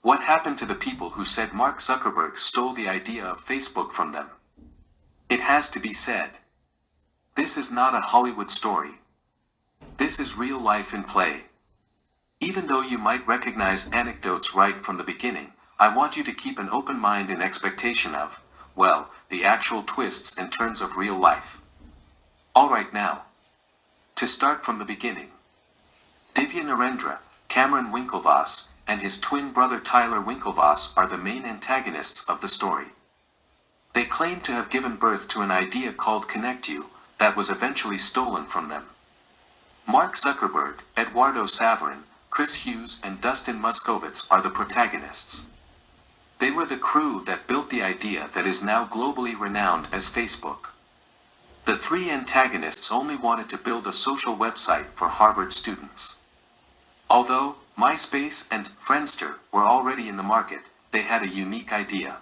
What happened to the people who said Mark Zuckerberg stole the idea of Facebook from them? It has to be said. This is not a Hollywood story. This is real life in play. Even though you might recognize anecdotes right from the beginning, I want you to keep an open mind in expectation of, well, the actual twists and turns of real life. Alright now. To start from the beginning. Divya Narendra, Cameron Winklevoss, and his twin brother Tyler Winklevoss are the main antagonists of the story. They claim to have given birth to an idea called Connect You, that was eventually stolen from them. Mark Zuckerberg, Eduardo Saverin, Chris Hughes and Dustin Moskovitz are the protagonists. They were the crew that built the idea that is now globally renowned as Facebook. The three antagonists only wanted to build a social website for Harvard students. Although MySpace and Friendster were already in the market, they had a unique idea.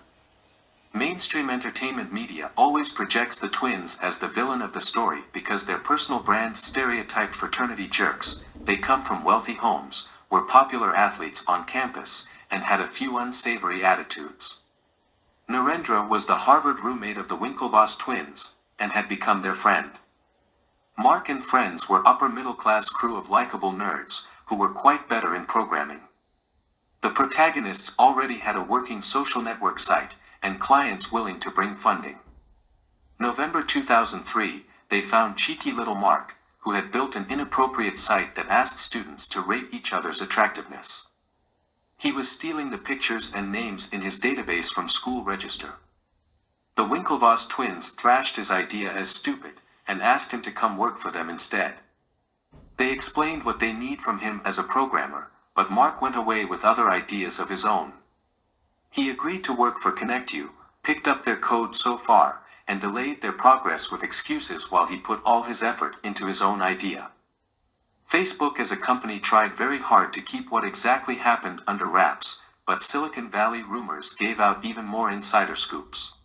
Mainstream entertainment media always projects the twins as the villain of the story because their personal brand stereotyped fraternity jerks. They come from wealthy homes, were popular athletes on campus, and had a few unsavory attitudes. Narendra was the Harvard roommate of the Winklevoss twins, and had become their friend. Mark and friends were upper-middle-class crew of likable nerds, who were quite better in programming. The protagonists already had a working social network site, and clients willing to bring funding. November 2003, they found cheeky little Mark, who had built an inappropriate site that asked students to rate each other's attractiveness. He was stealing the pictures and names in his database from school register. The Winklevoss twins thrashed his idea as stupid, and asked him to come work for them instead. They explained what they need from him as a programmer, but Mark went away with other ideas of his own. He agreed to work for Connect You, picked up their code so far, and delayed their progress with excuses while he put all his effort into his own idea. Facebook as a company tried very hard to keep what exactly happened under wraps, but Silicon Valley rumors gave out even more insider scoops.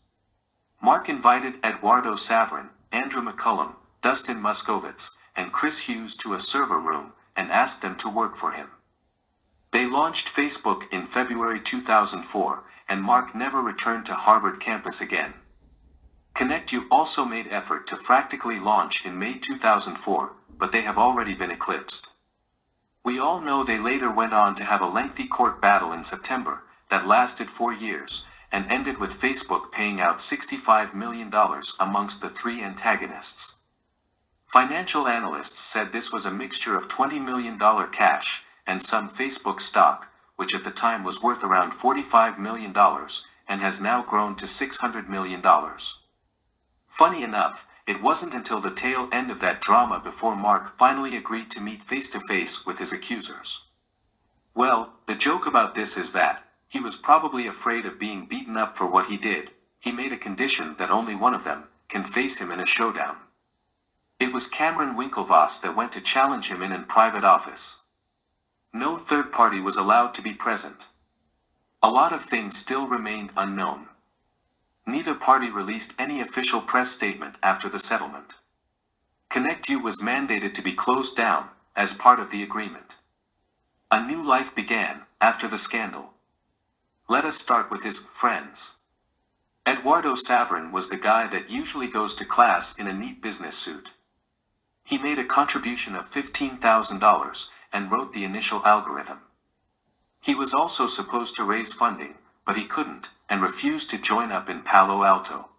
Mark invited Eduardo Saverin, Andrew McCullum, Dustin Moskovitz, and Chris Hughes to a server room, and asked them to work for him. They launched Facebook in February 2004, and Mark never returned to Harvard campus again. Connect You also made effort to practically launch in May 2004, but they have already been eclipsed. We all know they later went on to have a lengthy court battle in September, that lasted 4 years, and ended with Facebook paying out $65 million amongst the three antagonists. Financial analysts said this was a mixture of $20 million cash, and some Facebook stock, which at the time was worth around $45 million, and has now grown to $600 million. Funny enough, it wasn't until the tail end of that drama before Mark finally agreed to meet face-to-face with his accusers. Well, the joke about this is that, he was probably afraid of being beaten up for what he did. He made a condition that only one of them can face him in a showdown. It was Cameron Winklevoss that went to challenge him in a private office. No third party was allowed to be present. A lot of things still remained unknown. Neither party released any official press statement after the settlement. Connect You was mandated to be closed down, as part of the agreement. A new life began, after the scandal. Let us start with his friends. Eduardo Saverin was the guy that usually goes to class in a neat business suit. He made a contribution of $15,000, and wrote the initial algorithm. He was also supposed to raise funding, but he couldn't, and refused to join up in Palo Alto.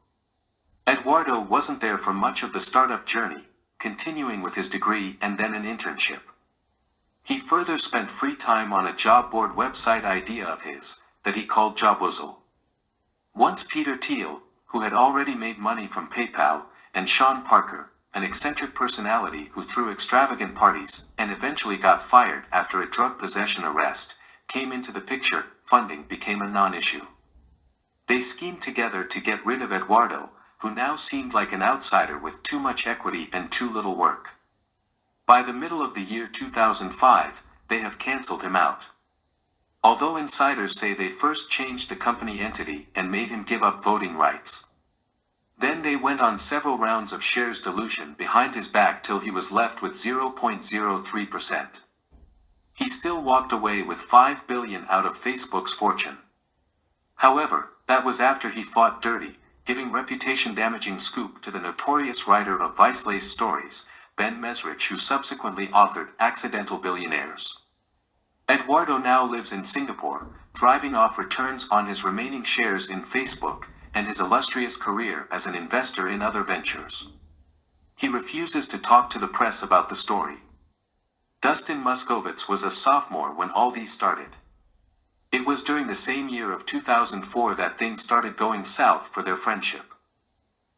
Eduardo wasn't there for much of the startup journey, continuing with his degree and then an internship. He further spent free time on a job board website idea of his, that he called Jobwizzle. Once Peter Thiel, who had already made money from PayPal, and Sean Parker, an eccentric personality who threw extravagant parties, and eventually got fired after a drug possession arrest, came into the picture, funding became a non-issue. They schemed together to get rid of Eduardo, who now seemed like an outsider with too much equity and too little work. By the middle of the year 2005, they have cancelled him out. Although insiders say they first changed the company entity and made him give up voting rights. Then they went on several rounds of shares dilution behind his back till he was left with 0.03%. He still walked away with $5 billion out of Facebook's fortune. However, that was after he fought dirty, giving reputation-damaging scoop to the notorious writer of vice-laced stories, Ben Mesrich, who subsequently authored Accidental Billionaires. Eduardo now lives in Singapore, thriving off returns on his remaining shares in Facebook and his illustrious career as an investor in other ventures. He refuses to talk to the press about the story. Dustin Moskovitz was a sophomore when all these started. It was during the same year of 2004 that things started going south for their friendship.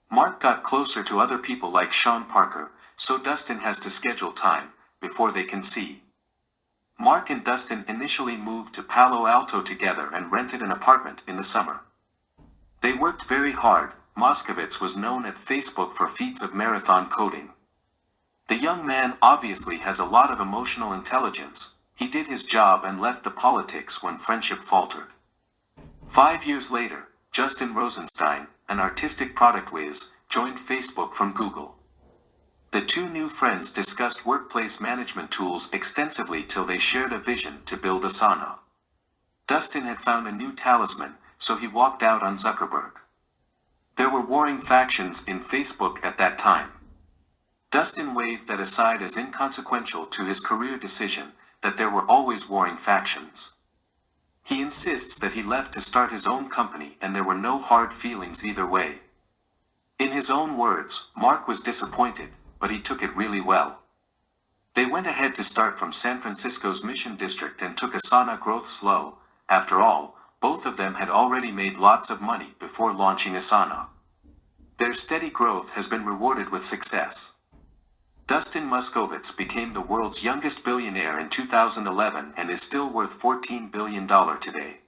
Mark got closer to other people like Sean Parker, so Dustin has to schedule time before they can see. Mark and Dustin initially moved to Palo Alto together and rented an apartment in the summer. They worked very hard. Moskovitz was known at Facebook for feats of marathon coding. The young man obviously has a lot of emotional intelligence. He did his job and left the politics when friendship faltered. 5 years later, Justin Rosenstein, an artistic product whiz, joined Facebook from Google. The two new friends discussed workplace management tools extensively till they shared a vision to build Asana. Dustin had found a new talisman, so he walked out on Zuckerberg. There were warring factions in Facebook at that time. Dustin waved that aside as inconsequential to his career decision, that there were always warring factions. He insists that he left to start his own company and there were no hard feelings either way. In his own words, Mark was disappointed, but he took it really well. They went ahead to start from San Francisco's Mission District and took Asana growth slow. After all, both of them had already made lots of money before launching Asana. Their steady growth has been rewarded with success. Dustin Moskovitz became the world's youngest billionaire in 2011 and is still worth $14 billion today.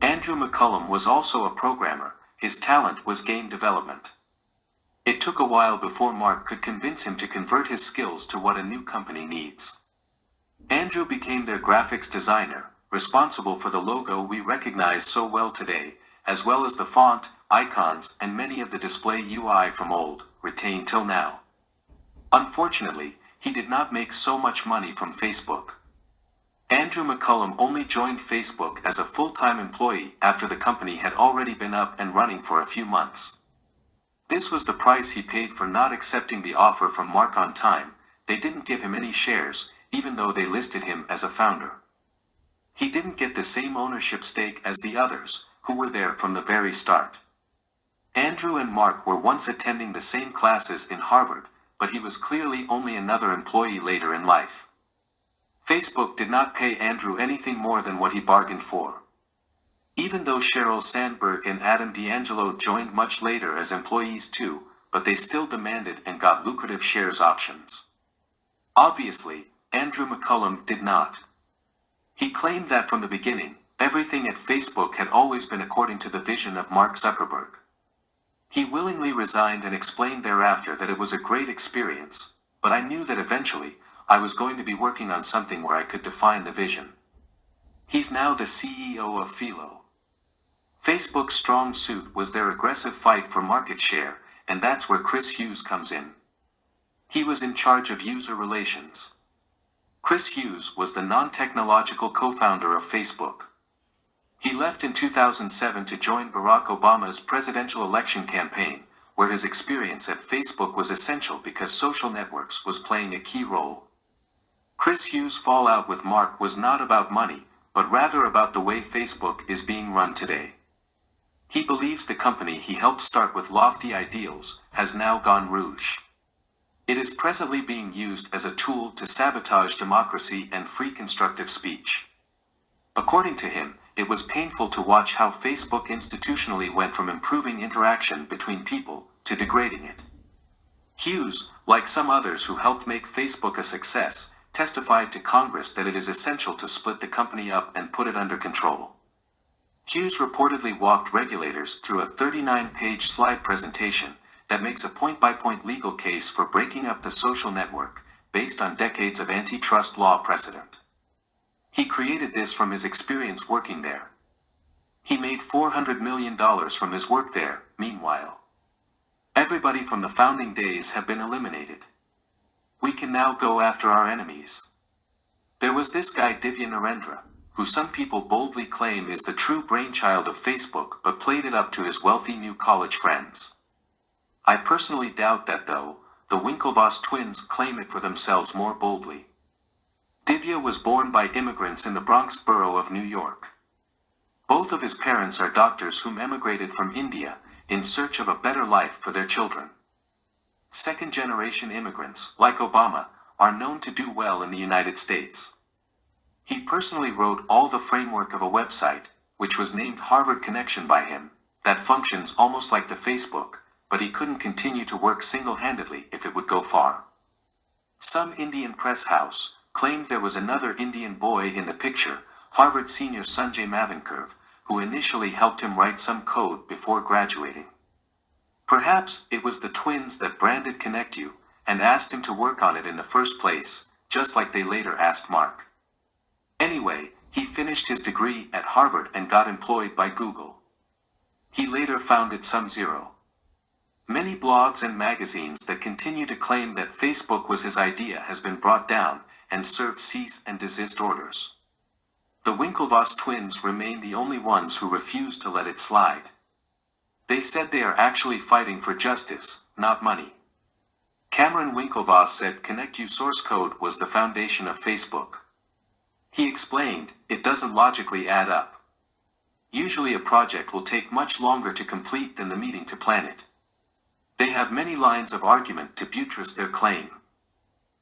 Andrew McCullum was also a programmer. His talent was game development. It took a while before Mark could convince him to convert his skills to what a new company needs. Andrew became their graphics designer, responsible for the logo we recognize so well today, as well as the font, icons, and many of the display UI from old, retained till now. Unfortunately, he did not make so much money from Facebook. Andrew McCullum only joined Facebook as a full-time employee after the company had already been up and running for a few months. This was the price he paid for not accepting the offer from Mark on time. They didn't give him any shares, even though they listed him as a founder. He didn't get the same ownership stake as the others, who were there from the very start. Andrew and Mark were once attending the same classes in Harvard, but he was clearly only another employee later in life. Facebook did not pay Andrew anything more than what he bargained for. Even though Sheryl Sandberg and Adam D'Angelo joined much later as employees too, but they still demanded and got lucrative shares options. Obviously, Andrew McCullum did not. He claimed that from the beginning, everything at Facebook had always been according to the vision of Mark Zuckerberg. He willingly resigned and explained thereafter that it was a great experience, but I knew that eventually, I was going to be working on something where I could define the vision. He's now the CEO of Philo. Facebook's strong suit was their aggressive fight for market share, and that's where Chris Hughes comes in. He was in charge of user relations. Chris Hughes was the non-technological co-founder of Facebook. He left in 2007 to join Barack Obama's presidential election campaign, where his experience at Facebook was essential because social networks was playing a key role. Chris Hughes' fallout with Mark was not about money, but rather about the way Facebook is being run today. He believes the company he helped start with lofty ideals has now gone rouge. It is presently being used as a tool to sabotage democracy and free constructive speech. According to him, it was painful to watch how Facebook institutionally went from improving interaction between people to degrading it. Hughes, like some others who helped make Facebook a success, testified to Congress that it is essential to split the company up and put it under control. Hughes reportedly walked regulators through a 39-page slide presentation that makes a point-by-point legal case for breaking up the social network, based on decades of antitrust law precedent. He created this from his experience working there. He made $400 million from his work there. Meanwhile, everybody from the founding days have been eliminated. We can now go after our enemies. There was this guy Divya Narendra, who some people boldly claim is the true brainchild of Facebook but played it up to his wealthy new college friends. I personally doubt that though. The Winklevoss twins claim it for themselves more boldly. Divya was born by immigrants in the Bronx borough of New York. Both of his parents are doctors whom emigrated from India, in search of a better life for their children. Second-generation immigrants, like Obama, are known to do well in the United States. He personally wrote all the framework of a website, which was named Harvard Connection by him, that functions almost like the Facebook, but he couldn't continue to work single-handedly if it would go far. Some Indian press house claimed there was another Indian boy in the picture, Harvard senior Sanjay Mavankurve, who initially helped him write some code before graduating. Perhaps it was the twins that branded ConnectU, and asked him to work on it in the first place, just like they later asked Mark. Anyway, he finished his degree at Harvard and got employed by Google. He later founded SumZero. Many blogs and magazines that continue to claim that Facebook was his idea has been brought down, and served cease and desist orders. The Winklevoss twins remain the only ones who refuse to let it slide. They said they are actually fighting for justice, not money. Cameron Winklevoss said ConnectU source code was the foundation of Facebook. He explained, it doesn't logically add up. Usually a project will take much longer to complete than the meeting to plan it. They have many lines of argument to buttress their claim.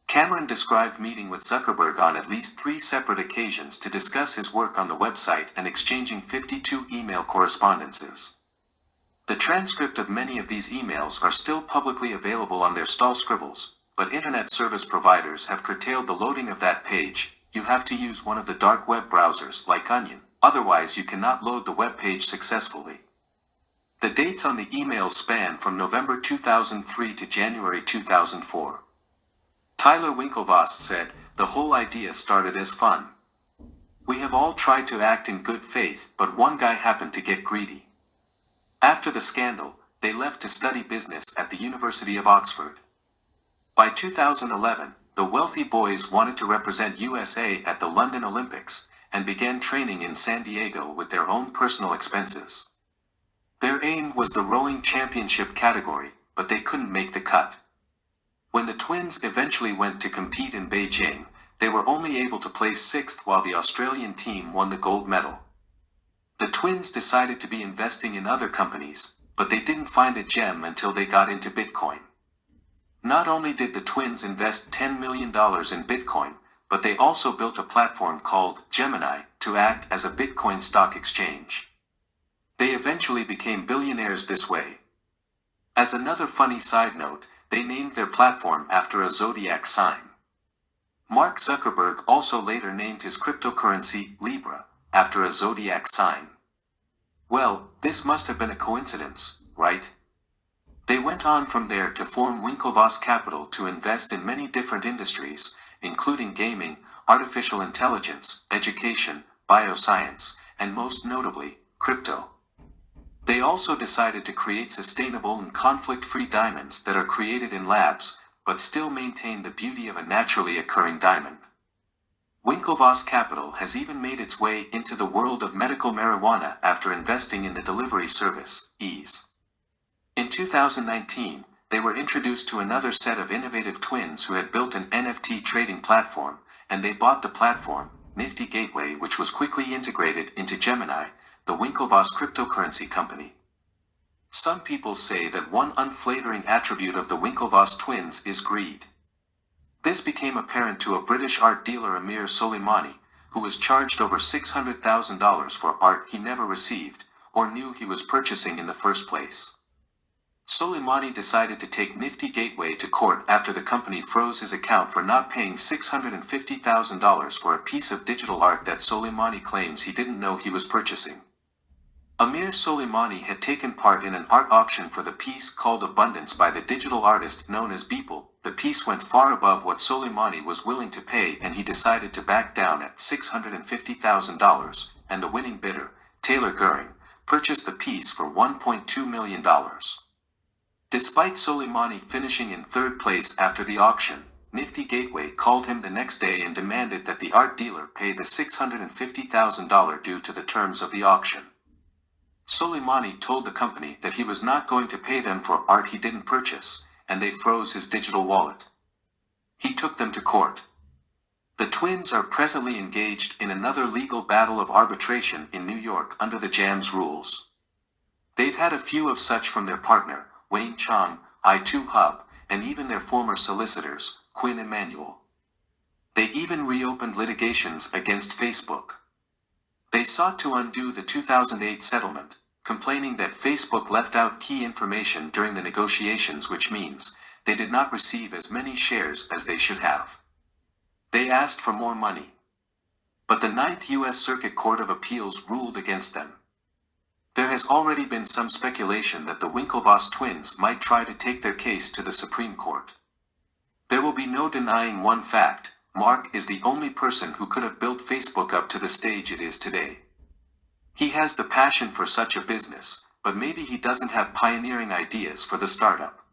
Cameron described meeting with Zuckerberg on at least 3 separate occasions to discuss his work on the website and exchanging 52 email correspondences. The transcript of many of these emails are still publicly available on their stall scribbles, but internet service providers have curtailed the loading of that page. You have to use one of the dark web browsers like Onion, otherwise you cannot load the web page successfully. The dates on the emails span from November 2003 to January 2004. Tyler Winklevoss said, the whole idea started as fun. We have all tried to act in good faith, but one guy happened to get greedy. After the scandal, they left to study business at the University of Oxford. By 2011, the wealthy boys wanted to represent USA at the London Olympics, and began training in San Diego with their own personal expenses. Their aim was the rowing championship category, but they couldn't make the cut. When the twins eventually went to compete in Beijing, they were only able to place 6th while the Australian team won the gold medal. The twins decided to be investing in other companies, but they didn't find a gem until they got into Bitcoin. Not only did the twins invest $10 million in Bitcoin, but they also built a platform called Gemini to act as a Bitcoin stock exchange. They eventually became billionaires this way. As another funny side note, they named their platform after a zodiac sign. Mark Zuckerberg also later named his cryptocurrency Libra, after a zodiac sign. Well, this must have been a coincidence, right? They went on from there to form Winklevoss Capital to invest in many different industries, including gaming, artificial intelligence, education, bioscience, and most notably, crypto. They also decided to create sustainable and conflict-free diamonds that are created in labs, but still maintain the beauty of a naturally occurring diamond. Winklevoss Capital has even made its way into the world of medical marijuana after investing in the delivery service, Ease. In 2019, they were introduced to another set of innovative twins who had built an NFT trading platform, and they bought the platform, Nifty Gateway, which was quickly integrated into Gemini, the Winklevoss cryptocurrency company. Some people say that one unflattering attribute of the Winklevoss twins is greed. This became apparent to a British art dealer Amir Soleimani, who was charged over $600,000 for art he never received, or knew he was purchasing in the first place. Soleimani decided to take Nifty Gateway to court after the company froze his account for not paying $650,000 for a piece of digital art that Soleimani claims he didn't know he was purchasing. Amir Soleimani had taken part in an art auction for the piece called Abundance by the digital artist known as Beeple. The piece went far above what Soleimani was willing to pay, and he decided to back down at $650,000, and the winning bidder, Taylor Goering, purchased the piece for $1.2 million. Despite Soleimani finishing in third place after the auction, Nifty Gateway called him the next day and demanded that the art dealer pay the $650,000 due to the terms of the auction. Soleimani told the company that he was not going to pay them for art he didn't purchase, and they froze his digital wallet. He took them to court. The twins are presently engaged in another legal battle of arbitration in New York under the JAMS rules. They've had a few of such from their partner, Wayne Chang, I2 Hub, and even their former solicitors, Quinn Emanuel. They even reopened litigations against Facebook. They sought to undo the 2008 settlement, complaining that Facebook left out key information during the negotiations, which means they did not receive as many shares as they should have. They asked for more money. But the Ninth U.S. Circuit Court of Appeals ruled against them. There has already been some speculation that the Winklevoss twins might try to take their case to the Supreme Court. There will be no denying one fact: Mark is the only person who could have built Facebook up to the stage it is today. He has the passion for such a business, but maybe he doesn't have pioneering ideas for the startup.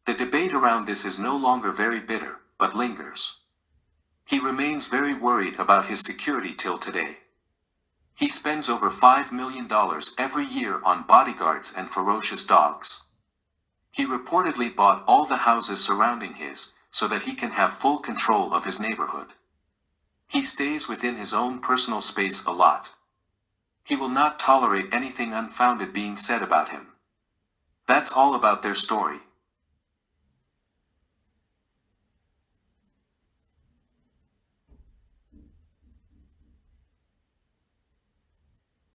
The debate around this is no longer very bitter, but lingers. He remains very worried about his security till today. He spends over $5 million every year on bodyguards and ferocious dogs. He reportedly bought all the houses surrounding his, so that he can have full control of his neighborhood. He stays within his own personal space a lot. He will not tolerate anything unfounded being said about him. That's all about their story.